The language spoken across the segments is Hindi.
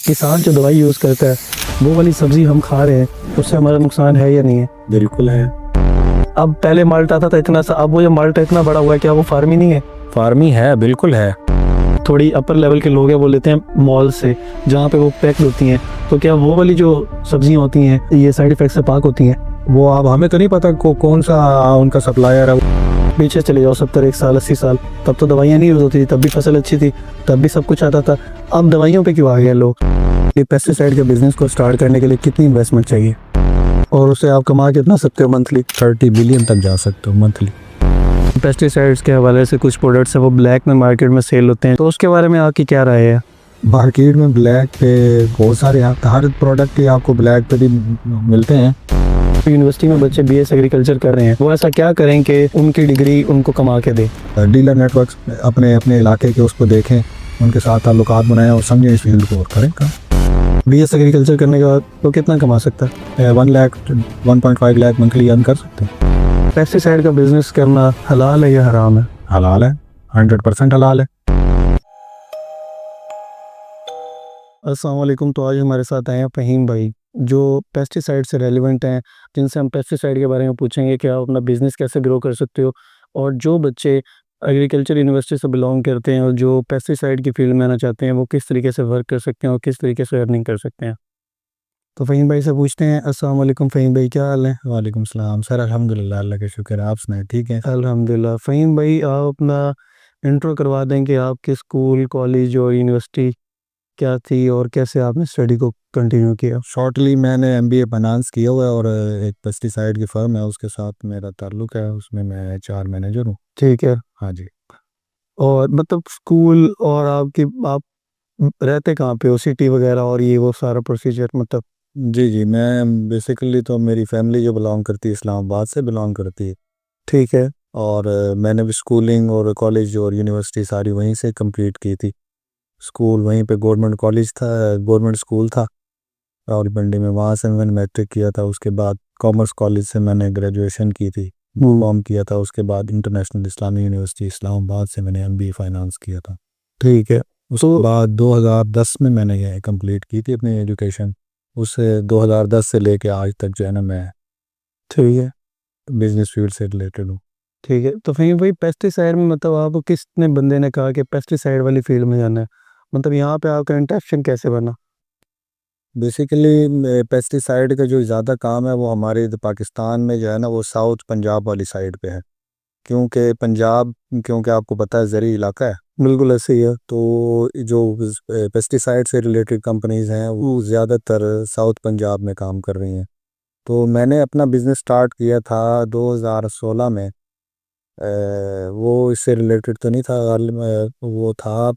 किसान जो दवाई यूज़ करता है वो वाली सब्ज़ी हम खा रहे हैं, उससे हमारा नुकसान है या नहीं है? बिल्कुल है। अब पहले माल्टा आता था इतना सा, अब वो जो माल्टा इतना बड़ा हुआ है, क्या वो फार्मी नहीं है? फार्मी है, बिल्कुल है। थोड़ी अपर लेवल के लोग हैं वो लेते हैं मॉल से, जहाँ पे वो पैक्ड होती हैं, तो क्या वो वाली जो सब्जियाँ होती हैं ये साइड इफेक्ट से पाक होती हैं? वो अब हमें तो नहीं पता कौन सा उनका सप्लायर है। पीछे चले जाओ 70 1 साल 80 साल, तब तो दवाइयाँ नहीं यूज़ होती थी, तब भी फसल अच्छी थी, तब भी सब कुछ आता था। अब दवाइयों पे क्यों आ गए लोग? ये पेस्टिसाइड के बिजनेस को स्टार्ट करने के लिए कितनी इन्वेस्टमेंट चाहिए और उससे आप कमा कितना सकते हो मंथली? 30 बिलियन तक जा सकते हो मंथली। पेस्टिसाइड्स के हवाले से कुछ प्रोडक्ट्स हैं वो ब्लैक में मार्केट में सेल होते हैं, तो उसके बारे में आपकी क्या राय है? मार्केट में ब्लैक पे बहुत सारे हर प्रोडक्ट के आपको ब्लैक पे भी मिलते हैं। यूनिवर्सिटी में बच्चे बीएस एग्रीकल्चर कर रहे हैं, वो ऐसा क्या करें कि उनकी डिग्री उनको कमा के दे? डीलर नेटवर्क अपने अपने इलाके के उसको देखें, उनके साथ ताल्लुकात बनाएं और समझें इस फील्ड को और करें काम। बीएस एग्रीकल्चर करने के बाद वो कितना कमा सकता है? 1 लाख 1.5 लाख मंथली अर्न कर सकते हैं। पेस्टिसाइड का बिजनेस करना हलाल है या हराम है? हलाल है, 100% हलाल है। अस्सलाम वालेकुम। तो आज हमारे साथ आए हैं फ़हीम भाई, जो पेस्टिसाइड से रेलिवेंट हैं, जिनसे हम पेस्टिसाइड के बारे में पूछेंगे कि आप अपना बिज़नेस कैसे ग्रो कर सकते हो, और जो बच्चे एग्रीकल्चर यूनिवर्सिटी से बिलोंग करते हैं और जो पेस्टिसाइड की फील्ड में आना चाहते हैं, वो किस तरीके से वर्क कर सकते हैं और किस तरीके से अर्निंग कर सकते हैं। तो फ़हीम भाई से पूछते हैं। अस्सलाम वालेकुम फ़हीम भाई, क्या हाल है? वालेकुम सलाम सर, अल्हम्दुलिल्लाह, अल्लाह का शुक्र है। आप सुनाए, ठीक है? अल्हम्दुलिल्लाह। फ़हीम भाई, आप अपना इंट्रो करवा दें कि आपके स्कूल, कॉलेज और यूनिवर्सिटी क्या थी और कैसे आपने स्टडी को कंटिन्यू किया? शॉर्टली मैंने एमबीए फाइनेंस किया हुआ है और एक पेस्टिसाइड की फर्म है उसके साथ मेरा ताल्लुक़ है, उसमें मैं एचआर मैनेजर हूँ। ठीक है। हाँ जी। और मतलब स्कूल और आप रहते कहाँ पे हो? सिटी वगैरह और ये वो सारा प्रोसीजर मतलब? जी जी, मैं बेसिकली तो मेरी फैमिली जो बिलोंग करती है इस्लामाबाद से बिलोंग करती है। ठीक है। और मैंने भी स्कूलिंग और कॉलेज और यूनिवर्सिटी सारी वहीं से कंप्लीट की थी। स्कूल वहीं पे गवर्नमेंट कॉलेज था, गवर्नमेंट स्कूल था रावलपिंडी में, वहाँ से मैंने मैट्रिक किया था। उसके बाद कॉमर्स कॉलेज से मैंने ग्रेजुएशन की थी, बीकॉम किया था। उसके बाद इंटरनेशनल इस्लामी यूनिवर्सिटी इस्लामाबाद से मैंने एमबीए फाइनेंस किया था। ठीक है। उसके बाद 2010 में मैंने ये कंप्लीट की थी अपनी एजुकेशन। उससे 2010 से लेके आज तक जो है ना, मैं ठीक है। बिजनेस फील्ड से रिलेटेड हूँ। ठीक है। तो फिर भाई पेस्टिसाइड में मतलब आपको किसने बंदे ने कहा कि पेस्टिसाइड वाली फील्ड में जाना है? मतलब यहाँ पे आपका इंटरेक्शन कैसे बना? बेसिकली पेस्टिसाइड का जो ज़्यादा काम है वो हमारे इधर पाकिस्तान में जो है ना, वो साउथ पंजाब वाली साइड पे है। क्योंकि पंजाब, क्योंकि आपको पता है ज़रूरी इलाका है, बिल्कुल ऐसे ही है। तो जो पेस्टिसाइड से रिलेटेड कंपनीज हैं वो ज़्यादातर साउथ पंजाब में काम कर रही हैं। तो मैंने अपना बिज़नेस स्टार्ट किया था 2016 में। वो इससे रिलेटेड तो नहीं था, वो था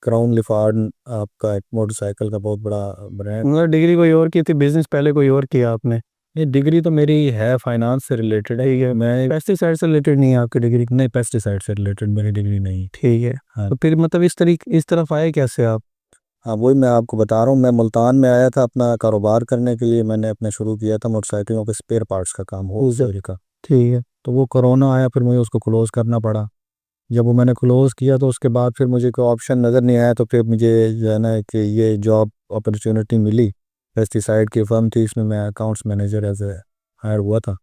क्राउन लिफार्ड, आपका एक मोटरसाइकिल का बहुत बड़ा ब्रांड। मतलब डिग्री कोई और की थी, बिजनेस पहले कोई और किया आपने? ये डिग्री तो मेरी है फाइनेंस से रिलेटेड है। ठीक है। मैं पेस्टिसाइड से रिलेटेड नहीं है आपकी डिग्री? नहीं, पेस्टिसाइड से रिलेटेड मेरी डिग्री नहीं। ठीक है। हाँ तो फिर मतलब इस तरफ आए कैसे आप? हाँ, वही मैं आपको बता रहा हूँ। मैं मुल्तान में आया था अपना कारोबार करने के लिए। मैंने अपने शुरू किया था मोटरसाइकिलों के स्पेयर पार्ट्स का काम, हो जब का। ठीक है। तो वो कोरोना आया, फिर मुझे उसको क्लोज़ करना पड़ा। जब वो मैंने क्लोज़ किया तो उसके बाद फिर मुझे कोई ऑप्शन नज़र नहीं आया, तो फिर मुझे जो है ना कि ये जॉब अपॉर्चुनिटी मिली। पेस्टिसाइड की फर्म थी, इसमें मैं accounts manager as a hire हुआ था।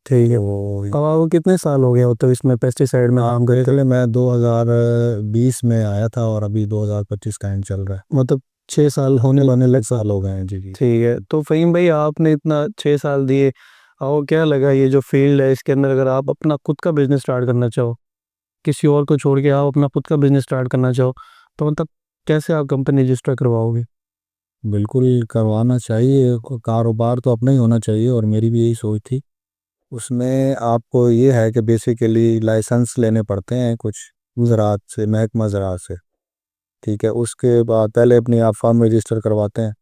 ठीक है। तो अब आपको कितने साल हो गए हो तो इसमें पेस्टिसाइड में काम करते? पहले मैं 2020 में आया था और अभी 2025 का एंड चल रहा है। मतलब 6 साल होने वाले लग। साल हो गए हैं। जी जी। ठीक है। तो फ़हीम भाई, आपने इतना 6 साल दिए, आपको क्या लगा ये जो फील्ड है इसके अंदर अगर आप अपना खुद का बिजनेस स्टार्ट करना चाहो, किसी और को छोड़ के आप अपना खुद का बिजनेस स्टार्ट करना चाहो, तो मतलब कैसे आप कंपनी रजिस्टर करवाओगे? बिल्कुल करवाना चाहिए, कारोबार तो अपना ही होना चाहिए और मेरी भी यही सोच थी। उसमें आपको ये है कि बेसिकली लाइसेंस लेने पड़ते हैं कुछ ज़राअत से, महकमा ज़राअत से। ठीक है, उसके बाद पहले अपनी आप फर्म रजिस्टर करवाते हैं।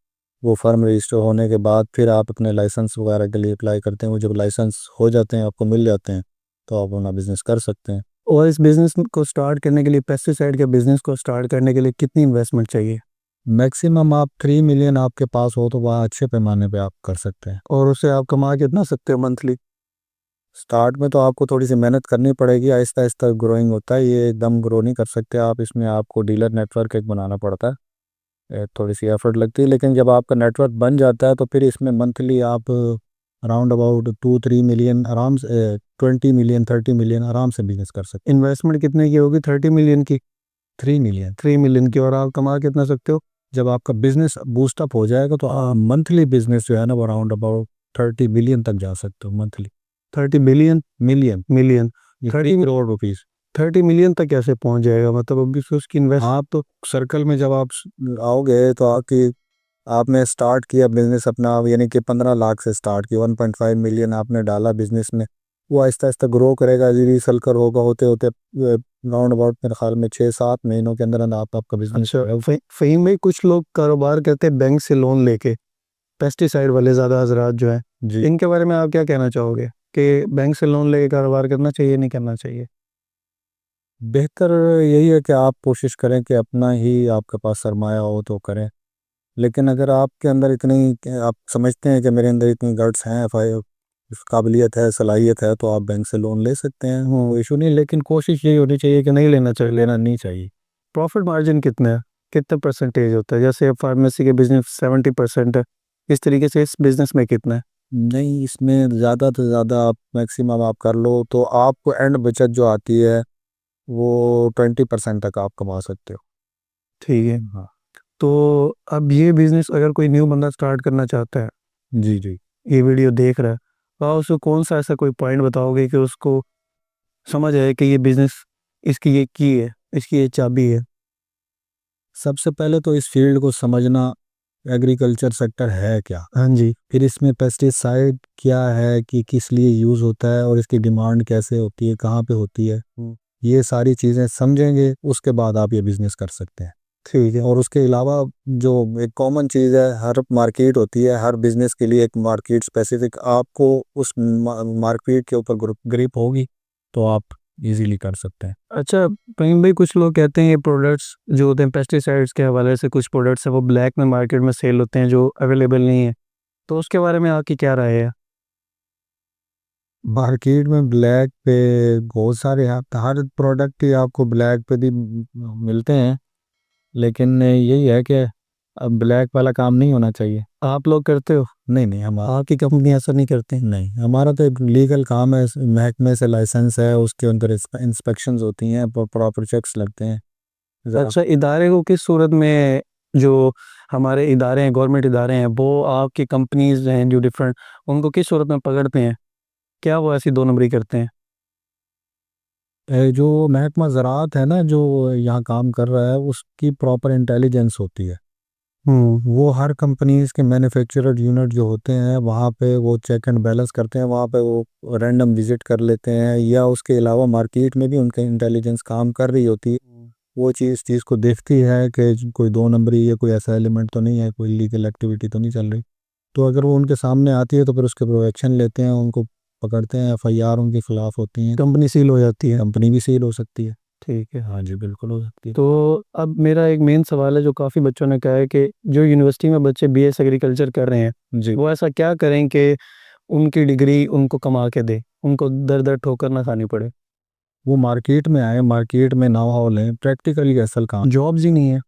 वो फर्म रजिस्टर होने के बाद फिर आप अपने लाइसेंस वगैरह के लिए अप्लाई करते हैं। वो जब लाइसेंस हो जाते हैं, आपको मिल जाते हैं, तो आप अपना बिज़नेस कर सकते हैं। और इस बिज़नेस को स्टार्ट करने के लिए, पेस्टिसाइड के बिज़नेस को स्टार्ट करने के लिए कितनी इन्वेस्टमेंट चाहिए? मैक्सिमम आप 3 मिलियन आपके पास हो तो वह अच्छे पैमाने पे आप कर सकते हैं। और उससे आप कमा कितना सकते हो मंथली? स्टार्ट में तो आपको थोड़ी सी मेहनत करनी पड़ेगी, आहिस्ता आहिस्ता ग्रोइंग होता है, ये एकदम ग्रो नहीं कर सकते आप। इसमें आपको डीलर नेटवर्क एक बनाना पड़ता है। थोड़ी सी एफर्ट लगती है, लेकिन जब आपका नेटवर्क बन जाता है तो फिर इसमें मंथली आप अराउंड अबाउट 2-3 मिलियन आराम से 20 मिलियन 30 मिलियन आराम से बिजनेस कर सकते इन्वेस्टमेंट कितने की होगी? 30 मिलियन की? हैं। 3 मिलियन 3 मिलियन की। और आप कमा कितना सकते हो? जब आपका बिजनेस बूस्टअप हो जाएगा तो मंथली बिजनेस जो है ना वो अराउंड अबाउट 30 बिलियन तक जा सकते हो monthly. 30 billion? Million million? 30 crore rupees. 30 million तक कैसे पहुंच जाएगा? मतलब अभी से उसकी इन्वेस्ट। आप तो सर्कल में जब आप आओगे तो आपकी आपने स्टार्ट किया बिजनेस अपना, यानी कि 15 लाख से स्टार्ट किया, 1.5 मिलियन आपने डाला बिजनेस में, वो आहिस्ता आहिस्ता ग्रो करेगा, रीसर्कल होगा, होते होते राउंड अबाउट मेरे ख्याल में 6-7 महीनों के अंदर अंदर आपका बिजनेस अच्छा, जो है। फहीम भाई, कुछ लोग कारोबार करते हैं बैंक से लोन लेके, पेस्टिसाइड वाले ज़्यादा हजरात जो हैं, जी, इनके बारे में आप क्या कहना चाहोगे कि बैंक से लोन लेके कारोबार करना चाहिए नहीं करना चाहिए? बेहतर यही है कि आप कोशिश करें कि अपना ही आपके पास सरमाया हो तो करें, लेकिन अगर आपके अंदर इतनी आप समझते हैं कि मेरे अंदर इतनी गट्स हैं, काबिलियत है, सलाहियत है, तो आप बैंक से लोन ले सकते हैं, वो इशू नहीं, लेकिन कोशिश यही होनी चाहिए कि नहीं लेना चाहिए, लेना नहीं चाहिए। प्रॉफिट मार्जिन कितना है? कितने परसेंटेज होता है? जैसे फार्मेसी के बिजनेस 70% है, इस तरीके से इस बिजनेस में कितना है? नहीं, इसमें ज़्यादा से ज़्यादा आप मैक्सिमम आप कर लो तो आपको एंड बचत जो आती है वो 20% तक आप कमा सकते हो। ठीक है। हाँ। तो अब ये बिजनेस अगर कोई न्यू बंदा स्टार्ट करना चाहता है, जी जी। ये वीडियो देख रहा है, तो आप उसको कौन सा ऐसा कोई पॉइंट बताओगे कि उसको समझ आए कि ये बिजनेस इसकी ये की है, इसकी ये चाबी है? सबसे पहले तो इस फील्ड को समझना, एग्रीकल्चर सेक्टर है क्या, हाँ जी। फिर इसमें पेस्टिसाइड क्या है, कि किस लिए यूज़ होता है और इसकी डिमांड कैसे होती है, कहाँ पे होती है, ये सारी चीज़ें समझेंगे, उसके बाद आप ये बिज़नेस कर सकते हैं। ठीक है। और उसके अलावा जो एक कॉमन चीज़ है, हर मार्केट होती है, हर बिज़नेस के लिए एक मार्केट स्पेसिफिक, आपको उस मार्केट के ऊपर ग्रिप होगी तो आप इजीली कर सकते हैं। अच्छा प्रवीण भाई, कुछ लोग कहते हैं ये प्रोडक्ट्स जो होते हैं पेस्टिसाइड्स के हवाले से, कुछ प्रोडक्ट्स हैं वो ब्लैक में मार्केट में सेल होते हैं जो अवेलेबल नहीं है, तो उसके बारे में आपकी क्या राय है? मार्केट में ब्लैक पे बहुत सारे हर प्रोडक्ट ही आपको ब्लैक पे भी मिलते हैं, लेकिन यही है कि अब ब्लैक वाला काम नहीं होना चाहिए। आप लोग करते हो? नहीं नहीं, हम आपकी कंपनी ऐसा नहीं करती? नहीं, हमारा तो एक लीगल काम है, महकमे से लाइसेंस है, उसके अंदर इंस्पेक्शंस होती हैं, प्रॉपर चेक्स लगते हैं। ज़रा अच्छा, इदारे को किस सूरत में, जो हमारे इदारे हैं, गवर्नमेंट इदारे हैं, वो आपकी कंपनीज हैं जो डिफरेंट, उनको किस सूरत में पकड़ते हैं? क्या वो ऐसी दो नंबरी करते हैं? जो महकमा ज़राअत है ना, जो यहाँ काम कर रहा है, उसकी प्रॉपर इंटेलिजेंस होती है। वो हर कंपनीज के मैन्युफैक्चरर यूनिट जो होते हैं वहाँ पे वो चेक एंड बैलेंस करते हैं, वहाँ पे वो रैंडम विजिट कर लेते हैं, या उसके अलावा मार्केट में भी उनका इंटेलिजेंस काम कर रही होती है। वो चीज़ को देखती है कि कोई दो नंबरी या कोई ऐसा एलिमेंट तो नहीं है, कोई लीगल एक्टिविटी तो नहीं चल रही। तो अगर वो उनके सामने आती है तो फिर उसके ऊपर एक्शन लेते हैं, उनको पकड़ते हैं, एफआईआर उनके खिलाफ होती हैं, कंपनी सील हो जाती है? कंपनी भी सील हो सकती है। ठीक है। हाँ जी, बिल्कुल हो सकती है। तो अब मेरा एक मेन सवाल है जो काफ़ी बच्चों ने कहा है कि जो यूनिवर्सिटी में बच्चे बीएस एग्रीकल्चर कर रहे हैं, जी, वो ऐसा क्या करें कि उनकी डिग्री उनको कमा के दे, उनको दर दर ठोकर ना खानी पड़े? वो मार्केट में आए, मार्केट में नाव हाउ लें, प्रैक्टिकली असल काम। जॉब्स ही नहीं है।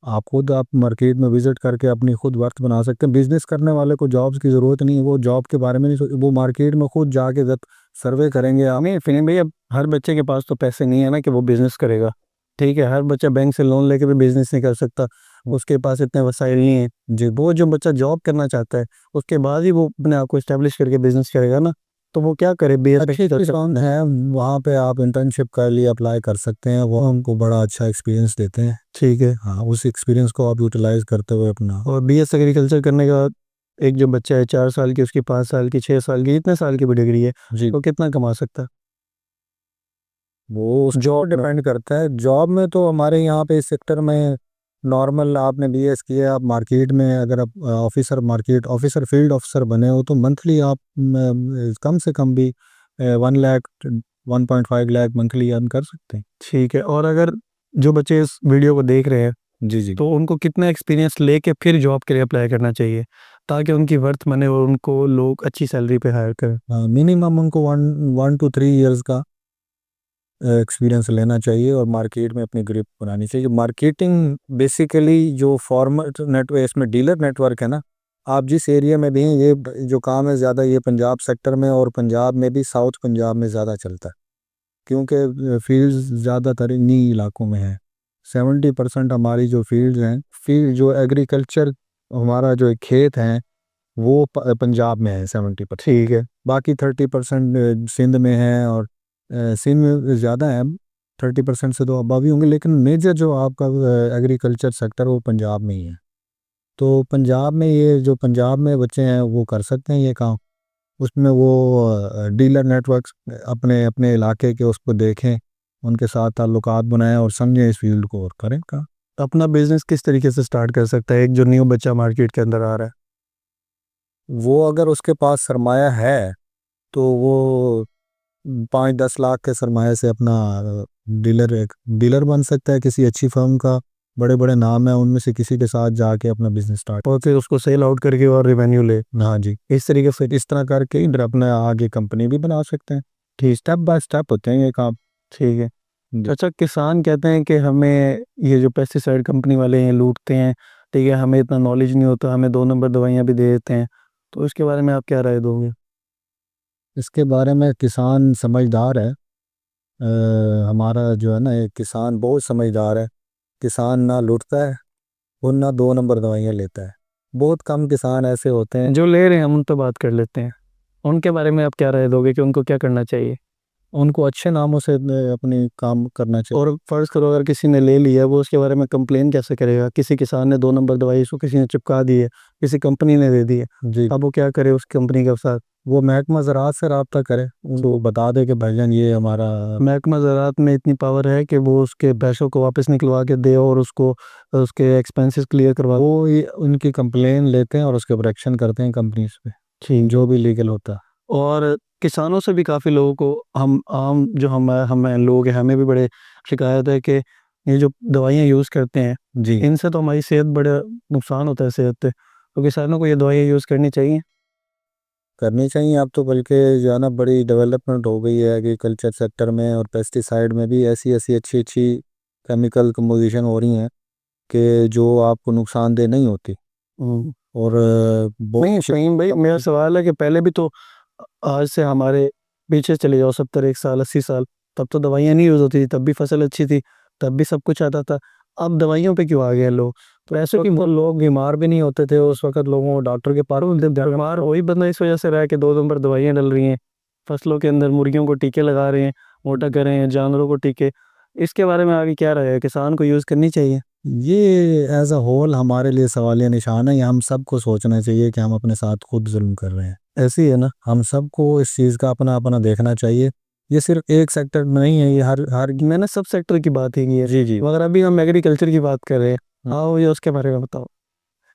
आप खुद आप मार्केट में विजिट करके अपनी खुद वर्थ बना सकते हैं। बिजनेस करने वाले को जॉब्स की ज़रूरत नहीं है, वो जॉब के बारे में नहीं वो मार्केट में खुद जाके जब सर्वे करेंगे आप। नहीं फिर भैया, हर बच्चे के पास तो पैसे नहीं है ना कि वो बिज़नेस करेगा। ठीक है, हर बच्चा बैंक से लोन लेके भी बिज़नेस नहीं कर सकता, उसके पास इतने वसाइल नहीं है। जी, वो जो बच्चा जॉब करना चाहता है उसके बाद ही वो अपने आप को इस्टेब्लिश करके बिज़नेस करेगा ना, तो वो क्या करे? बीएस अच्छी रिस्पॉन्स है, वहाँ पे आप इंटर्नशिप के लिए अप्लाई कर सकते हैं, वो हमको बड़ा अच्छा एक्सपीरियंस देते हैं। ठीक है। हाँ, उस एक्सपीरियंस को आप यूटिलाइज करते हुए अपना। और बीएस एग्रीकल्चर करने का एक जो बच्चा है 4 साल की, उसकी 5 साल की, 6 साल की, इतने साल की भी डिग्री है, जी, तो कितना कमा सकता है? वो उस जॉब में। डिपेंड करता है। जॉब में तो हमारे यहाँ पे इस सेक्टर में नॉर्मल आपने बीएस किया, आप मार्केट में अगर आप officer, market officer, field officer बने हो तो मंथली आप कम से कम भी 1 लाख 1.5 लाख मंथली अर्न कर सकते हैं। ठीक है। और अगर जो बच्चे इस वीडियो को देख रहे हैं, जी जी। तो उनको कितना एक्सपीरियंस लेके फिर जॉब के लिए अप्लाई करना चाहिए ताकि उनकी वर्थ बने और उनको लोग अच्छी सैलरी पे हायर करें? मिनिमम उनको 1 to 3 years का एक्सपीरियंस लेना चाहिए और मार्केट में अपनी ग्रिप बनानी चाहिए। मार्केटिंग बेसिकली जो फॉर्मल नेटवर्क, इसमें डीलर नेटवर्क है ना, आप जिस एरिया में भी हैं, ये जो काम है ज़्यादा ये पंजाब सेक्टर में और पंजाब में भी, साउथ पंजाब में ज़्यादा चलता है, क्योंकि फील्ड्स ज़्यादातर इन्हीं इलाकों में है। 70% हमारी जो फील्ड्स हैं, फील्ड जो एग्रीकल्चर, हमारा जो खेत हैं वो पंजाब में है 70%, ठीक है। बाकी 30% सिंध में है, और सिंध में ज़्यादा है, 30% से तो अबव ही होंगे, लेकिन मेजर जो आपका एग्रीकल्चर सेक्टर वो पंजाब में ही है। तो पंजाब में ये जो पंजाब में बच्चे हैं वो कर सकते हैं ये काम। उसमें वो डीलर नेटवर्क अपने अपने इलाके के उसको देखें, उनके साथ ताल्लुकात बनाएं और समझें इस फील्ड को और करें काम। अपना बिजनेस किस तरीके से स्टार्ट कर सकता है एक जो न्यू बच्चा मार्केट के अंदर आ रहा है? वो अगर उसके पास सरमाया है तो वो 5-10 लाख के सरमाए से अपना डीलर बन सकता है किसी अच्छी फर्म का। बड़े बड़े नाम है उनमें से किसी के साथ जाके अपना बिजनेस स्टार्ट और फिर उसको सेल आउट करके और रेवेन्यू ले। हाँ जी, इस तरीके से इस तरह करके इधर अपना आगे कंपनी भी बना सकते हैं। ठीक, स्टेप बाय स्टेप होते हैं ये काम। ठीक है। जी। अच्छा, किसान कहते हैं कि हमें ये जो पेस्टिसाइड कंपनी वाले हैं लूटते हैं, ठीक है, हमें इतना नॉलेज नहीं होता, हमें 2 नंबर दवाइयाँ भी दे देते हैं, तो इसके बारे में आप क्या राय दोगे? इसके बारे में किसान समझदार है। हमारा जो है ना, एक किसान बहुत समझदार है। किसान ना लूटता है और ना 2 नंबर दवाइयाँ लेता है। बहुत कम किसान ऐसे होते हैं। जो ले रहे हैं हम उन पर बात कर लेते हैं, उनके बारे में आप क्या राय दोगे कि उनको क्या करना चाहिए? उनको अच्छे नामों से अपनी काम करना चाहिए। और फ़र्ज़ करो अगर किसी ने ले लिया, वो उसके बारे में कंप्लेन कैसे करेगा? किसी किसान ने 2 नंबर दवाई इसको किसी ने चिपका दी है, किसी कंपनी ने दे दी है, जी, अब वो क्या करे उस कंपनी के साथ? वो महकमा ज़राअत से रब्ता करे, उनको बता दे कि भाईजान ये हमारा। महकमा ज़राअत में इतनी पावर है कि वो उसके पैसों को वापस निकलवा के दे और उसको उसके एक्सपेंसेस क्लियर करवा। वो ये उनकी कंप्लेन लेते हैं और उसके ऊपर एक्शन करते हैं कंपनीज पे, ठीक। जो भी लीगल होता है। और किसानों से भी काफ़ी लोगों को हम आम जो हम लोग हैं, हमें भी बड़े शिकायत है कि ये जो दवाइयाँ यूज़ करते हैं, जी, इनसे तो हमारी सेहत बड़ा नुकसान होता है सेहत पे। तो किसानों को ये दवाइयाँ यूज़ करनी चाहिए? करनी चाहिए। अब तो बल्कि जो है ना बड़ी डेवलपमेंट हो गई है एग्रीकल्चर सेक्टर में, और पेस्टिसाइड में भी ऐसी ऐसी अच्छी अच्छी केमिकल कंपोजिशन हो रही हैं कि जो आपको नुकसानदेह नहीं होती। हुँ। और नहीं, बहुत फ़हीम भाई, मेरा सवाल है कि पहले भी तो आज से हमारे पीछे चले जाओ 70 एक साल, 80 साल, तब तो दवाइयाँ नहीं यूज़ होती थी, तब भी फसल अच्छी थी, तब भी सब कुछ आता था। अब दवाइयों पे क्यों आ गए हैं लोग? तो ऐसे कि वो लोग बीमार भी नहीं होते थे उस वक़्त, लोगों को डॉक्टर के पास बीमार वही बंदा इस वजह से रहा है कि 2 नंबर दवाइयाँ डल रही हैं, फसलों के अंदर मुर्गियों को टीके लगा रहे हैं, मोटा कर रहे हैं, जानवरों को टीके। इसके बारे में आगे क्या राय है? किसान को यूज़ करनी चाहिए? ये एज अ होल हमारे लिए सवालिया निशान है। ये हम सबको सोचना चाहिए कि हम अपने साथ खुद जुल्म कर रहे हैं। ऐसे ही है ना? हम सबको इस चीज़ का अपना अपना देखना चाहिए। ये सिर्फ एक सेक्टर में नहीं है, ये हर मैंने सब सेक्टर की बात ही की है। जी जी। मगर अभी हम एग्रीकल्चर की बात कर रहे हैं। हाँ, मुझे उसके बारे में बताओ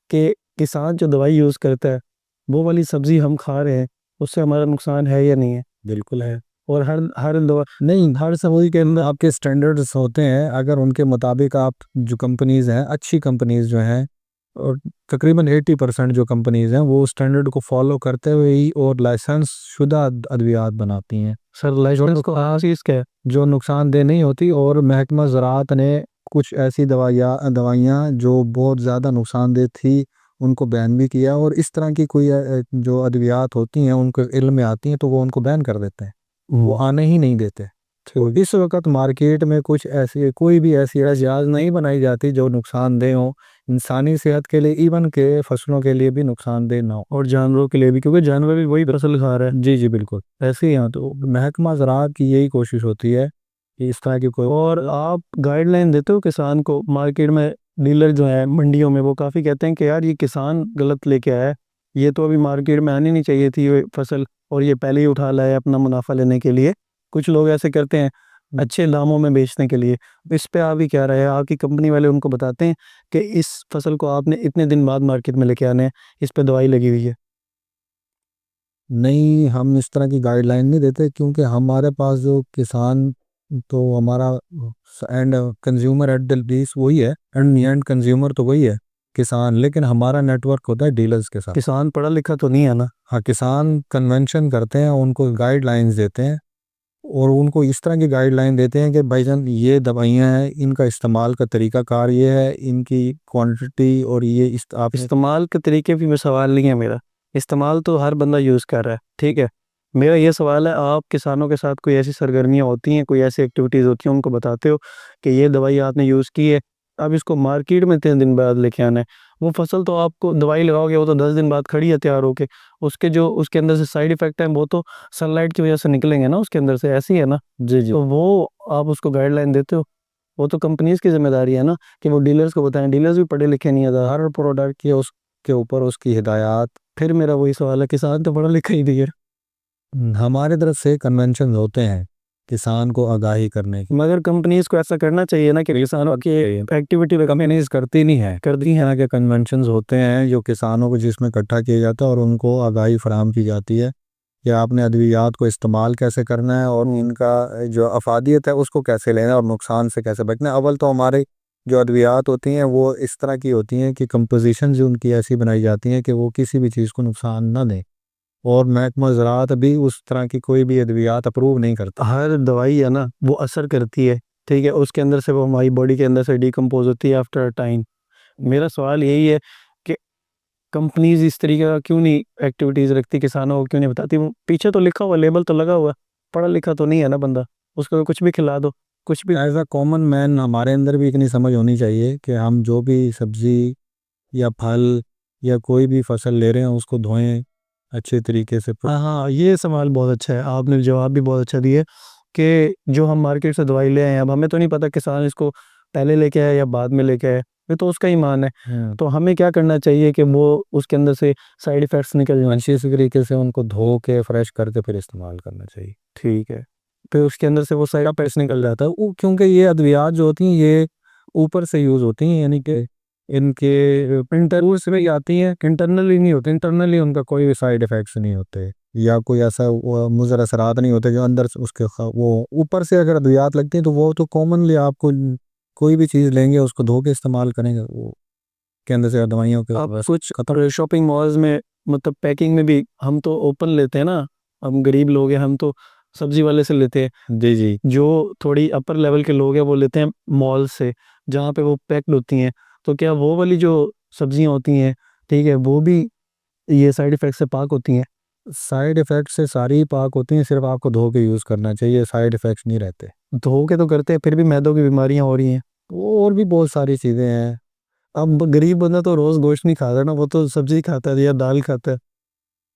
कि किसान जो दवाई यूज़ करता है, वो वाली सब्ज़ी हम खा रहे हैं, उससे हमारा नुकसान है या नहीं है? बिल्कुल है। और हर हर दवा नहीं, हर सब्जी के अंदर आपके स्टैंडर्ड्स होते हैं। अगर उनके मुताबिक आप, जो कंपनीज़ हैं, अच्छी कंपनीज़ जो हैं, और तकरीबन 80% जो कंपनीज़ हैं वो स्टैंडर्ड को फॉलो करते हुए ही और लाइसेंस शुदा अद्वियात बनाती हैं। सर, लाइसेंस को ख़ास चीज़ क्या है? जो नुकसानदेह नहीं होती। और महकमा ज़राअत ने कुछ ऐसी दवाइयाँ जो बहुत ज़्यादा नुकसानदेह थी उनको बैन भी किया, और इस तरह की कोई जो अद्वियात होती हैं उनको इल्म में आती हैं तो वो उनको बैन कर देते हैं, वो आने ही नहीं देते। तो इस वक्त मार्केट में कुछ ऐसी, कोई भी ऐसी अशियाज़ नहीं बनाई जाती जो नुकसानदेह हो इंसानी सेहत के लिए, इवन के फसलों के लिए भी नुकसानदेह ना हो। और जानवरों के लिए भी, क्योंकि जानवर भी वही फसल खा रहा है। जी जी बिल्कुल। ऐसे ही यहाँ तो महकमा ज़राअत की यही कोशिश होती है कि इस तरह की कोई। और आप गाइडलाइन देते हो किसान को? मार्केट में डीलर जो है मंडियों में, वो काफ़ी कहते हैं कि यार ये किसान गलत लेके आया है, ये तो अभी मार्केट में आनी नहीं चाहिए थी ये फसल, और ये पहले ही उठा लाया है अपना मुनाफा लेने के लिए। कुछ लोग ऐसे करते हैं अच्छे दामों में बेचने के लिए। इस पे आप ही क्या राय है? आपकी कंपनी वाले उनको बताते हैं कि इस फसल को आपने इतने दिन बाद मार्केट में लेके आना है, इस पे दवाई लगी हुई है? नहीं, हम इस तरह की गाइडलाइन नहीं देते, क्योंकि हमारे पास जो किसान, तो हमारा and consumer at the least वही है, एंड कंज्यूमर तो वही है किसान, लेकिन हमारा नेटवर्क होता है डीलर्स के साथ। किसान पढ़ा लिखा तो नहीं है ना? हाँ, किसान कन्वेंशन करते हैं, उनको गाइडलाइंस देते हैं और उनको इस तरह की गाइडलाइन देते हैं कि भाईजान ये दवाइयाँ हैं, इनका इस्तेमाल का तरीक़ाकार ये है, इनकी क्वांटिटी और ये आपने इस्तेमाल के तरीके भी सवाल नहीं है मेरा, इस्तेमाल तो हर बंदा यूज़ कर रहा है, ठीक है। मेरा ये सवाल है, आप किसानों के साथ कोई ऐसी सरगर्मियाँ होती हैं, कोई ऐसी एक्टिविटीज़ होती हैं, उनको बताते हो कि ये दवाई आपने यूज़ की है, अब इसको मार्केट में 3 दिन बाद लेके आना है। वो फसल तो आपको दवाई लगाओगे वो तो 10 दिन बाद खड़ी है तैयार होके, उसके जो उसके अंदर से साइड इफ़ेक्ट हैं वो तो सनलाइट की वजह से निकलेंगे ना उसके अंदर से, ऐसे ही है ना? जी, जी। तो वो आप उसको गाइडलाइन देते हो, वो तो कंपनीज़ की ज़िम्मेदारी है ना कि वो डीलर्स को बताएँ, डीलर्स भी पढ़े लिखे नहीं है ज़्यादा। हर प्रोडक्ट की उसके ऊपर उसकी हिदायत फिर मेरा वही सवाल है, किसान तो पढ़ा लिखा ही नहीं है। हमारे तरफ से कन्वेंशंस होते हैं किसान को आगाही करने के। मगर कंपनीज़ को ऐसा करना चाहिए ना कि किसानों की एक्टिविटी पे कंपनीज करती नहीं है, करती हैं कि कन्वेंशंस होते हैं जो किसानों को जिसमें इकट्ठा किया जाता है और उनको आगाही फराहम की जाती है कि आपने अद्वियात को इस्तेमाल कैसे करना है और इनका जो अफादियत है उसको कैसे लेना है और नुकसान से कैसे बचना है। अव्वल तो हमारे जो अद्वियात होती हैं वो इस तरह की होती हैं कि कंपोजिशन जो उनकी ऐसी बनाई जाती हैं कि वो किसी भी चीज़ को नुकसान ना दें, और महकमा ज़राअत भी उस तरह की कोई भी अद्वियात अप्रूव नहीं करता। हर दवाई है ना वो असर करती है, ठीक है? उसके अंदर से वो हमारी बॉडी के अंदर से डिकम्पोज़ होती है आफ्टर अ टाइम। मेरा सवाल यही है कि कंपनीज़ इस तरीके का क्यों नहीं एक्टिविटीज़ रखती, किसानों को क्यों नहीं बताती? वो पीछे तो लिखा हुआ, लेबल तो लगा हुआ है, पढ़ा लिखा तो नहीं है ना बंदा, उसको कुछ भी खिला दो, कुछ भी। एज अ कॉमन मैन हमारे अंदर भी इतनी समझ होनी चाहिए कि हम जो भी सब्ज़ी या फल या कोई भी फसल ले रहे हैं उसको धोएं अच्छे तरीके से। हाँ, हाँ, ये सवाल बहुत अच्छा है, आपने जवाब भी बहुत अच्छा दिया कि जो हम मार्केट से दवाई ले आए हैं, अब हमें तो नहीं पता किसान इसको पहले लेके आया या बाद में लेके आया, ये तो उसका ईमान है। हाँ, तो हमें क्या करना चाहिए कि वो उसके अंदर से साइड इफ़ेक्ट्स निकल जाएँ। अच्छे से तरीके से उनको धो के फ्रेश करके फिर इस्तेमाल करना चाहिए। ठीक है, फिर उसके अंदर से वो साइड का इफ़ेक्ट्स पेस्ट निकल निकल जाता जाता है वो, क्योंकि ये अद्वियात जो होती हैं ये ऊपर से यूज़ होती हैं, यानी कि इनके दूर से भी आती हैं, इंटरनली नहीं होते, इंटरनली उनका कोई भी साइड इफ़ेक्ट्स नहीं होते या कोई ऐसा मुज़र असरात नहीं होते जो अंदर से उसके वो ऊपर से अगर अद्वियात लगती हैं तो वो तो कॉमनली आपको कोई भी चीज़ लेंगे उसको धो के इस्तेमाल करेंगे, वो के अंदर से दवाइयों के अब बस कुछ खत्म। शॉपिंग मॉल्स में मतलब पैकिंग में भी हम तो ओपन लेते हैं ना, हम गरीब लोग हैं, हम तो सब्ज़ी वाले से लेते हैं। जी, जी। जो थोड़ी अपर लेवल के लोग हैं वो लेते हैं मॉल से, जहाँ पे वो पैक्ड होती हैं। तो क्या वो वाली जो सब्जियाँ होती हैं, ठीक है, वो भी ये साइड इफ़ेक्ट से पाक होती हैं? साइड इफ़ेक्ट से सारी ही पाक होती हैं, सिर्फ़ आपको धो के यूज़ करना चाहिए, साइड इफ़ेक्ट्स नहीं रहते। धो के तो करते हैं, फिर भी मैदों की बीमारियाँ हो रही हैं। वो और भी बहुत सारी चीज़ें हैं। अब गरीब बंदा तो रोज़ गोश्त नहीं खाता ना, वो तो सब्ज़ी खाता है या दाल खाता है।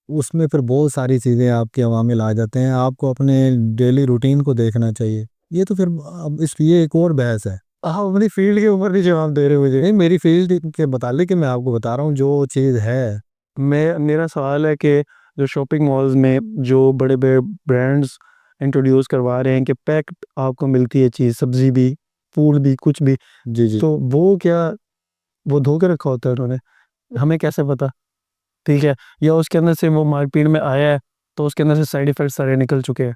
उसमें फिर बहुत सारी चीज़ें आपके अवामिल आ जाते हैं, आपको अपने डेली रूटीन को देखना चाहिए। ये तो फिर अब इस ये एक और बहस है। आप अपनी फ़ील्ड के ऊपर नहीं जवाब दे रहे मुझे। नहीं, मेरी फ़ील्ड के मुतालिक ही मैं आपको बता रहा हूँ जो चीज़ है। मेरा सवाल है कि जो शॉपिंग मॉल्स में जो बड़े-बड़े ब्रांड्स इंट्रोड्यूस करवा रहे हैं कि पैक्ड आपको मिलती है चीज़, सब्ज़ी भी, फूड भी, कुछ भी, जी, जी। तो वो क्या वो धो के रखा होता है उन्होंने? हमें कैसे पता? ठीक है, या उसके अंदर से वो मार्केट में आया है, तो उसके अंदर से साइड इफ़ेक्ट्स सारे निकल चुके हैं।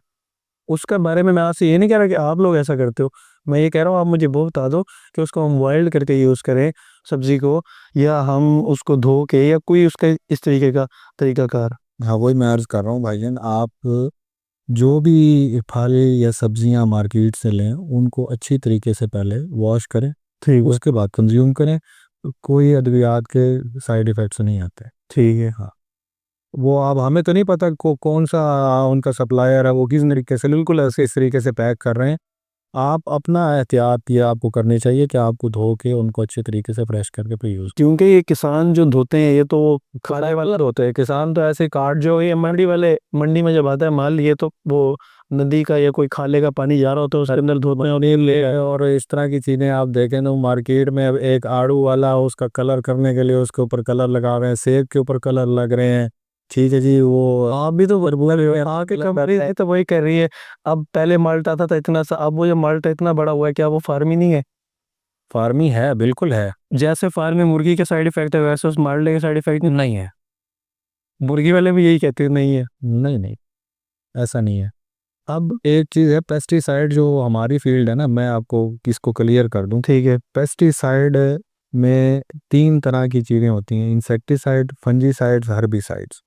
उसके बारे में मैं आपसे ये नहीं कह रहा कि आप लोग ऐसा करते हो। मैं ये कह रहा हूँ आप मुझे वो बता दो कि उसको हम बॉइल्ड करके यूज़ करें सब्ज़ी को, या हम उसको धो के, या कोई उसका इस तरीके का तरीक़ाकार? हाँ, वही मैं अर्ज़ कर रहा हूँ भाईजान, आप जो भी फल या सब्जियाँ मार्केट से लें, उनको अच्छी तरीके से पहले वॉश करें, ठीक है, उसके बाद कंज़्यूम करें। कोई अद्वियात के साइड इफ़ेक्ट्स नहीं आते। ठीक है। हाँ, वो अब हमें तो नहीं पता कौन-सा उनका सप्लायर है, वो किस तरीके से बिल्कुल ऐसे इस तरीके से पैक कर रहे हैं। आप अपना एहतियात ये आपको करनी चाहिए कि आपको धो के उनको अच्छे तरीके से फ्रेश करके फिर यूज़। क्योंकि ये किसान जो धोते हैं ये तो खाने वाला धोते हैं, किसान तो ऐसे काट, जो ये मंडी वाले, मंडी में जब आता है माल, ये तो वो नदी का या कोई खाले का पानी जा रहा होता है उसके अंदर धोते हैं। और ये ले आए और इस तरह की चीज़ें आप देखें तो मार्केट में अब एक आड़ू वाला उसका कलर करने के लिए उसके ऊपर कलर लगा रहे हैं, सेब के ऊपर कलर लग रहे हैं। ठीक है जी, वो आप भी तो बरबुल हो, यहाँ के कंपनी है तो वही कर रही है। अब पहले माल्टा था इतना सा, अब वो जो माल्टा इतना बड़ा हुआ है, क्या वो फार्मी नहीं है? फार्मी है, बिल्कुल है। जैसे फार्म में मुर्गी के साइड इफेक्ट है, वैसे उस माल्टे के साइड इफेक्ट नहीं है। मुर्गी वाले भी यही कहते हैं नहीं है। नहीं, नहीं, ऐसा नहीं है। अब एक चीज़ है पेस्टिसाइड, जो हमारी फील्ड है ना, मैं आपको इसको क्लियर कर दूं। ठीक है, पेस्टिसाइड में 3 तरह की चीज़ें होती हैं, इंसेक्टिसाइड, फंजीसाइड्स, हर्बिसाइड्स।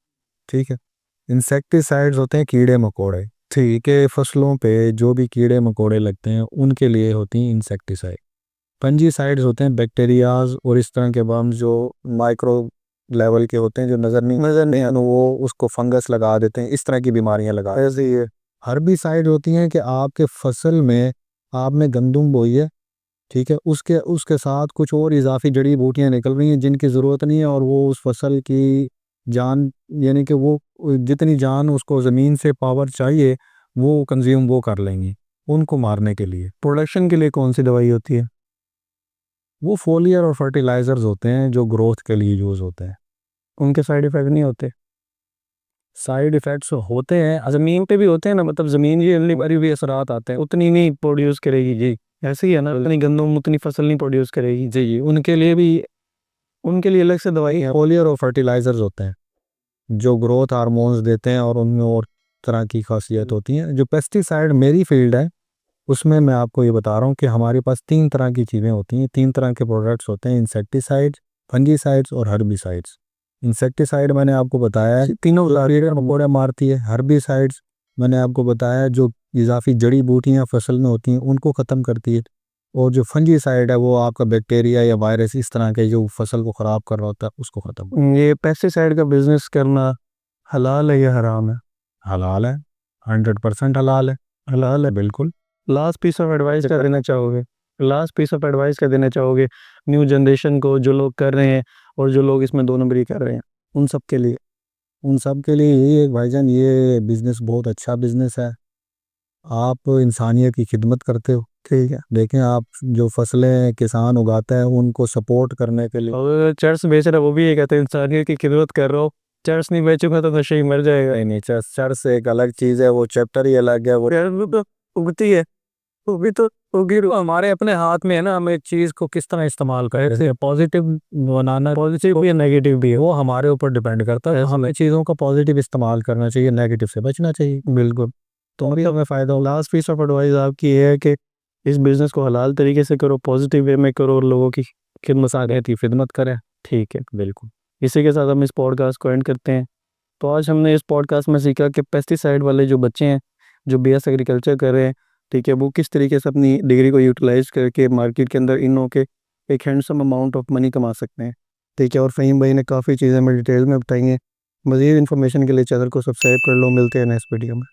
ठीक है। इंसेक्टिसाइड्स होते हैं कीड़े मकोड़े, ठीक है, फसलों पे जो भी कीड़े मकोड़े लगते हैं उनके लिए होती हैं इंसेक्टिसाइड। फंजीसाइड्स होते हैं बैक्टीरियाज और इस तरह के बम्स जो माइक्रो लेवल के होते हैं, जो नज़र नहीं आने, वो उसको फंगस लगा देते हैं, इस तरह की बीमारियां लगा। ऐसे ही हर्बिसाइड होती हैं कि आपके फसल में, आपने गंदम बोई है, ठीक है, उसके उसके साथ कुछ और इजाफी जड़ी बूटियां निकल रही हैं जिनकी ज़रूरत नहीं है, और वो उस फसल की जान, यानी कि वो जितनी जान उसको ज़मीन से पावर चाहिए वो कंज्यूम वो कर लेंगी, उनको मारने के लिए। प्रोडक्शन के लिए कौन सी दवाई होती है? वो फोलियर और फर्टिलाइजर्स होते हैं जो ग्रोथ के लिए यूज़ होते हैं। उनके साइड इफ़ेक्ट नहीं होते? साइड इफ़ेक्ट्स होते हैं। ज़मीन पे भी होते हैं ना, मतलब ज़मीन की अगली बारी भी असरात आते हैं, उतनी नहीं प्रोड्यूस करेगी जी, ऐसे ही है ना, उतनी गंदम उतनी फसल नहीं प्रोड्यूस करेगी जी, उनके लिए भी, उनके लिए अलग से दवाई है। फोलियर और फर्टिलाइजर्स होते हैं जो ग्रोथ हार्मोन्स देते हैं और उनमें और तरह की खासियत होती हैं। जो पेस्टिसाइड मेरी फील्ड है उसमें मैं आपको ये बता रहा हूँ कि हमारे पास 3 तरह की चीज़ें होती हैं, 3 तरह के प्रोडक्ट्स होते हैं, इंसेक्टिसाइड्स, फंजीसाइड्स और हर्बिसाइड्स। इंसेक्टिसाइड मैंने आपको बताया है तीनों कीड़े मकोड़े मारती है। हर्बिसाइड्स मैंने आपको बताया जो इजाफी जड़ी बूटियाँ फसल में होती हैं उनको ख़त्म करती है। और जो फंजीसाइड है वो आपका बैक्टीरिया या वायरस इस तरह के जो फसल को ख़राब कर रहा होता है उसको ख़त्म। ये पेस्टिसाइड का बिजनेस करना हलाल है या हराम है? हलाल है, 100% हलाल है। हलाल है। बिल्कुल। लास्ट पीस ऑफ एडवाइस क्या देना चाहोगे? लास्ट पीस ऑफ एडवाइस क्या देना चाहोगे न्यू जनरेशन को, जो लोग कर रहे हैं और जो लोग इसमें 2 नंबरी कर रहे हैं, उन सब के लिए? उन सब के लिए यही है भाईजान, ये बिज़नेस बहुत अच्छा बिज़नेस है। आप इंसानियत की खिदमत करते हो, ठीक है। देखें आप जो फसलें किसान उगाता है उनको सपोर्ट करने के लिए। और चर्च बेच रहा है वो भी ये कहते हैं इंसानियत की खिदमत कर रहा हो, चर्च नहीं बेचूंगा तो नशे ही मर जाएगा। नहीं नहीं, चर्च एक अलग चीज़ है, वो चैप्टर ही अलग है। वो यार वो तो उगती है, वो भी तो होगी, हमारे अपने हाथ में है ना, हम एक चीज को किस तरह इस्तेमाल करें, जैसे पॉजिटिव बनाना, पॉजिटिव भी है नेगेटिव भी है, वो हमारे ऊपर डिपेंड करता है। हमें चीज़ों का पॉजिटिव इस्तेमाल करना चाहिए, नेगेटिव से बचना चाहिए। बिल्कुल। तो भी हमें फ़ायदा होगा। लास्ट पीस ऑफ एडवाइस आपकी ये है कि इस बिजनेस को हलाल तरीके से करो, पॉजिटिव वे में करो और लोगों की खिदमत करें। ठीक है, बिल्कुल। इसी के साथ हम इस पॉडकास्ट को एंड करते हैं। तो आज हमने इस पॉडकास्ट में सीखा कि पेस्टिसाइड वाले जो बच्चे हैं, जो बीएस एग्रीकल्चर कर रहे हैं, ठीक है, वो किस तरीके से अपनी डिग्री को यूटिलाइज करके मार्केट के अंदर इन होके एक हैंडसम अमाउंट ऑफ मनी कमा सकते हैं। ठीक है, और फ़हीम भाई ने काफ़ी चीज़ें हमें डिटेल में बताई हैं। मज़ीद इन्फॉर्मेशन के लिए चैनल को सब्सक्राइब कर लो। मिलते हैं नेक्स्ट वीडियो में।